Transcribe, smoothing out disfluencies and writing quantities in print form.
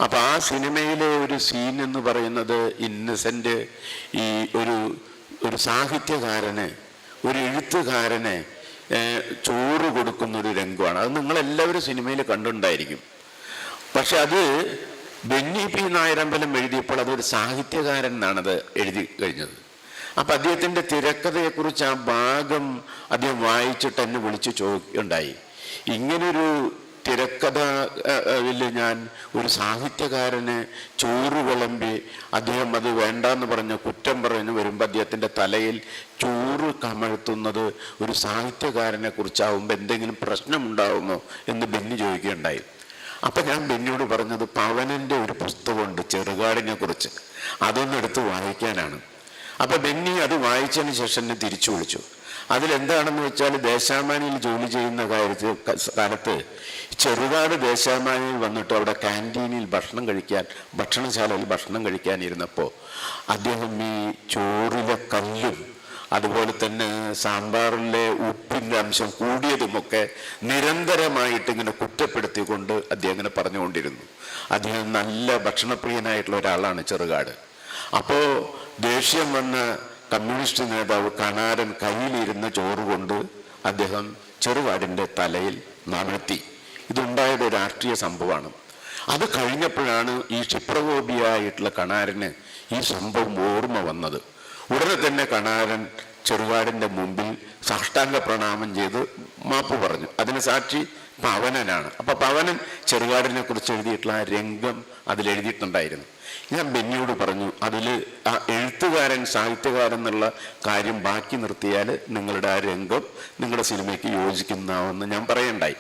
അപ്പം ആ സിനിമയിലെ ഒരു സീൻ എന്ന് പറയുന്നത് ഇന്നസെൻ്റ് ഈ ഒരു സാഹിത്യകാരന്, ഒരു എഴുത്തുകാരന് ചോറ് കൊടുക്കുന്നൊരു രംഗമാണ്. അത് നിങ്ങളെല്ലാവരും സിനിമയിൽ കണ്ടിട്ടുണ്ടായിരിക്കും. പക്ഷെ അത് ബെന്നി പി നായരമ്പലം എഴുതിയപ്പോൾ അതൊരു സാഹിത്യകാരൻ എന്നാണത് എഴുതി കഴിഞ്ഞത്. അപ്പം അദ്ദേഹത്തിൻ്റെ തിരക്കഥയെക്കുറിച്ച് ആ ഭാഗം അദ്ദേഹം വായിച്ചിട്ട് എന്നെ വിളിച്ച് ചോദിക്കുകയുണ്ടായി, ഇങ്ങനൊരു തിരക്കഥയിൽ ഞാൻ ഒരു സാഹിത്യകാരന് ചോറ് വിളമ്പി അദ്ദേഹം അത് വേണ്ടെന്ന് പറഞ്ഞ് കുറ്റം പറഞ്ഞു വരുമ്പോൾ അദ്ദേഹത്തിൻ്റെ തലയിൽ ചോറ് കമഴ്ത്തുന്നത് ഒരു സാഹിത്യകാരനെ കുറിച്ചാവുമ്പോൾ എന്തെങ്കിലും പ്രശ്നമുണ്ടാകുമോ എന്ന് ബെന്നി ചോദിക്കുകയുണ്ടായി. അപ്പം ഞാൻ ബെന്നിയോട് പറഞ്ഞത് പവനൻ്റെ ഒരു പുസ്തകമുണ്ട് ചെറുകാടിനെ കുറിച്ച്, അതൊന്നെടുത്ത് വായിക്കാനാണ്. അപ്പം ബെന്നി അത് വായിച്ചതിന് ശേഷം എന്നെ തിരിച്ചു വിളിച്ചു. അതിലെന്താണെന്ന് വെച്ചാൽ ദേശാമാനിയിൽ ജോലി ചെയ്യുന്ന കാലത്ത് ചെറുകാട് ദേശാമാനിയിൽ വന്നിട്ട് അവിടെ ക്യാൻറ്റീനിൽ ഭക്ഷണശാലയിൽ ഭക്ഷണം കഴിക്കാനിരുന്നപ്പോൾ അദ്ദേഹം ഈ ചോറിലെ കല്ലും അതുപോലെ തന്നെ സാമ്പാറിലെ ഉപ്പിൻ്റെ അംശം കൂടിയതുമൊക്കെ നിരന്തരമായിട്ട് ഇങ്ങനെ കുറ്റപ്പെടുത്തിക്കൊണ്ട് അദ്ദേഹം ഇങ്ങനെ പറഞ്ഞുകൊണ്ടിരുന്നു. അദ്ദേഹം നല്ല ഭക്ഷണപ്രിയനായിട്ടുള്ള ഒരാളാണ് ചെറുകാട്. അപ്പോൾ ദേഷ്യം വന്ന കമ്മ്യൂണിസ്റ്റ് നേതാവ് കണാരൻ കയ്യിലിരുന്ന ചോറ് കൊണ്ട് അദ്ദേഹം ചെറുകാടിൻ്റെ തലയിൽ നമഴ്ത്തി. ഇതുണ്ടായത് രാഷ്ട്രീയ സംഭവമാണ്. അത് കഴിഞ്ഞപ്പോഴാണ് ഈ ക്ഷിപ്രകോപിയായിട്ടുള്ള കണാരന് ഈ സംഭവം ഓർമ്മ വന്നത്. ഉടനെ തന്നെ കണാരൻ ചെറുകാടിൻ്റെ മുമ്പിൽ സാഷ്ടാംഗ പ്രണാമം ചെയ്ത് മാപ്പ് പറഞ്ഞു. അതിന് സാക്ഷി പവനനാണ്. അപ്പം പവനൻ ചെറുകാടിനെ കുറിച്ച് എഴുതിയിട്ടുള്ള ആ രംഗം അതിലെഴുതിയിട്ടുണ്ടായിരുന്നു. ഞാൻ ബെന്നിയോട് പറഞ്ഞു, അതിൽ ആ എഴുത്തുകാരൻ സാഹിത്യകാരൻ എന്നുള്ള കാര്യം ബാക്കി നിർത്തിയാൽ നിങ്ങളുടെ ആ രംഗം നിങ്ങളുടെ സിനിമയ്ക്ക് യോജിക്കുന്നതാവെന്ന് ഞാൻ പറയണ്ടായി.